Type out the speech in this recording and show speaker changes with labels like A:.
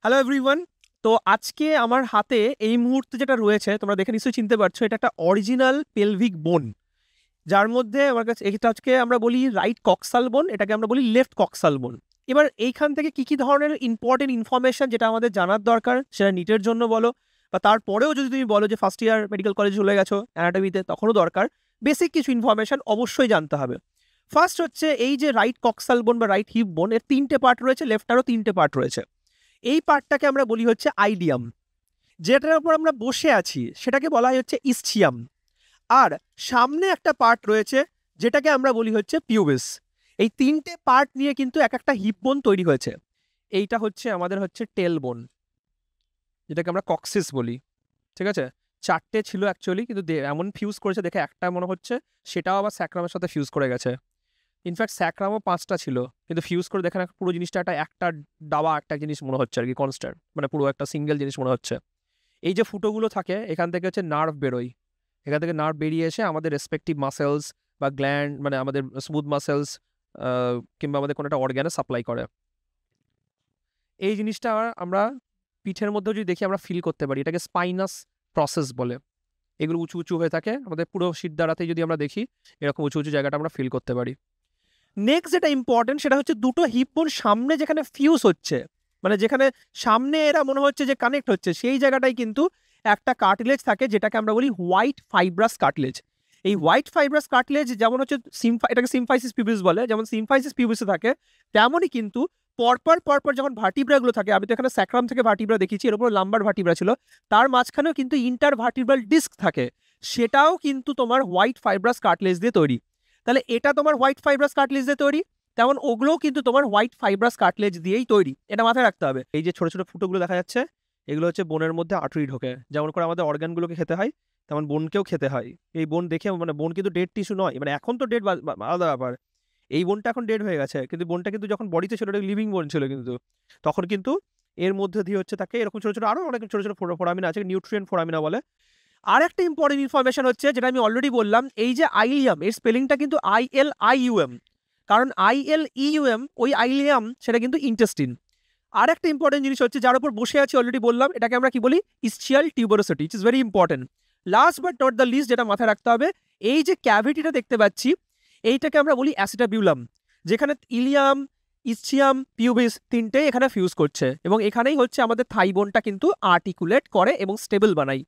A: Hello everyone. তো আজকে আমার হাতে এই মুহূর্তে যেটা রয়েছে তোমরা দেখে নিশ্চয়ই চিনতে পারছো, এটা একটা অরিজিনাল পেলভিক বোন, যার মধ্যে আমার কাছে এটা আজকে আমরা বলি রাইট কক্সাল বোন, এটাকে আমরা বলি লেফট কক্সাল বোন। এবার এইখান থেকে কি কি ধরনের ইম্পর্টেন্ট ইনফরমেশন যেটা আমাদের জানার দরকার, সেটা নিটের জন্য বলো বা তারপরেও যদি তুমি বলো যে ফার্স্ট ইয়ার মেডিকেল কলেজ চলে গেছো অ্যানাটমিতে, তখনও দরকার, বেসিক কিছু ইনফরমেশন অবশ্যই জানতে হবে। ফার্স্ট হচ্ছে এই যে রাইট কক্সাল বোন বা রাইট হিপ বোন, এর তিনটে পার্ট রয়েছে, লেফটারও তিনটে পার্ট রয়েছে। এই পার্টটাকে আমরা বলি হচ্ছে আইলিয়াম, যেটার উপর আমরা বসে আছি সেটাকে বলা হয় হচ্ছে ইসচিয়াম। আর সামনে একটা পার্ট রয়েছে যেটাকে আমরা বলি হচ্ছে পিউবিস। এই তিনটে পার্ট নিয়ে কিন্তু এক একটা হিপ বোন তৈরি হয়েছে। এইটা হচ্ছে আমাদের হচ্ছে টেল বোন, যেটাকে আমরা কক্সিস বলি। ঠিক আছে, চারটে ছিল অ্যাকচুয়ালি, কিন্তু এমন ফিউজ করেছে দেখে একটা মনে হচ্ছে, সেটাও আবার স্যাক্রামের সাথে ফিউজ করে গেছে। ইনফ্যাক্ট স্যাক্রামও 5টা ছিল, কিন্তু ফিউজ করে দেখেন পুরো জিনিসটা একটা দাবা একটা জিনিস মনে হচ্ছে আর কি, কনস্ট্যান্ট, মানে পুরো একটা সিঙ্গেল জিনিস মনে হচ্ছে। এই যে ফুটোগুলো থাকে এখান থেকে হচ্ছে নার্ভ বেরোয়, এখান থেকে নার্ভ বেরিয়ে এসে আমাদের রেসপেক্টিভ মাসেলস বা গ্ল্যান্ড, মানে আমাদের স্মুথ মাসেলস কিংবা আমাদের কোনো একটা অর্গ্যানে সাপ্লাই করে। এই জিনিসটা আমরা পিঠের মধ্যে যদি দেখি আমরা ফিল করতে পারি, এটাকে স্পাইনাস প্রসেস বলে। এগুলো উঁচু উঁচু হয়ে থাকে আমাদের পুরো শিরদাঁড়াতে, যদি আমরা দেখি এরকম উঁচু উঁচু জায়গাটা আমরা ফিল করতে পারি। নেক্সট যেটা ইম্পর্টেন্ট সেটা হচ্ছে দুটো হিপ বোন সামনে যেখানে ফিউজ হচ্ছে, মানে যেখানে সামনে এরা মনে হচ্ছে যে কানেক্ট হচ্ছে, সেই জায়গাটাই কিন্তু একটা কার্টিলেজ থাকে যেটাকে আমরা বলি হোয়াইট ফাইব্রাস কার্টিলেজ। এই হোয়াইট ফাইব্রাস কার্টিলেজ যেমন হচ্ছে এটাকে সিমফাইসিস পিউবিস বলে, যেমন সিমফাইসিস পিউবিসে থাকে, তেমনই কিন্তু পরপর পরপর যখন ভার্টিব্রাগুলো থাকে, আমি তো এখানে স্যাক্রাম থেকে ভার্টিব্রা দেখেছি, এর উপর লাম্বার ভার্টিব্রা ছিল, তার মাঝখানেও কিন্তু ইন্টার ভার্টিব্রাল ডিস্ক থাকে, সেটাও কিন্তু তোমার হোয়াইট ফাইব্রাস কার্টিলেজ দিয়ে তৈরি। তাহলে এটা তোমার হোয়াইট ফাইব্রাস কার্টিলেজ দিয়ে তৈরি, তেমন ওগুলোও কিন্তু তোমার হোয়াইট ফাইব্রাস কার্টিলেজ দিয়েই তৈরি, এটা মাথায় রাখতে হবে। এই যে ছোট ছোট ফুটোগুলো দেখা যাচ্ছে, এগুলো হচ্ছে বোনের মধ্যে আর্টারি ঢোকে, যেমন করে আমাদের অর্গানগুলোকে খেতে হয় তেমন বোনকেও খেতে হয়। এই বোন দেখে, মানে বোন কিন্তু ডেড টিস্যু নয়, মানে এখন তো ডেড আলাদা ব্যাপার, এই বোনটা এখন ডেড হয়ে গেছে, কিন্তু বোনটা কিন্তু যখন বডিতে ছিল ওটা লিভিং বোন ছিল, কিন্তু তখন কিন্তু এর মধ্যে দিয়ে হচ্ছে তাকে এরকম ছোট ছোট আরো অনেক ছোট ছোট ফোরামিনা আছে, নিউট্রিয়েন্ট ফোরামিনা বলে। আর একটা ইম্পর্টেন্ট ইনফরমেশন হচ্ছে যেটা আমি অলরেডি বললাম, এই যে আইলিয়াম, এর স্পেলিংটা কিন্তু ILIUM, কারণ ILEUM ওই আইলিয়াম সেটা কিন্তু ইন্টেস্টিন। আর একটা ইম্পর্টেন্ট জিনিস হচ্ছে যার উপর বসে আছি অলরেডি বললাম, এটাকে আমরা কি বলি, ischial tuberosity, it is very important. Last but not the least যেটা মাথায় রাখতে হবে, এই যে ক্যাভিটিটা দেখতে পাচ্ছি এইটাকে আমরা বলি অ্যাসিটাবিউলাম, যেখানে ইলিয়াম, ইসচিয়াম, পিউবিস তিনটেই এখানে ফিউজ করছে, এবং এখানেই হচ্ছে আমাদের থাই বোনটা কিন্তু আর্টিকুলেট করে এবং স্টেবল বানায়।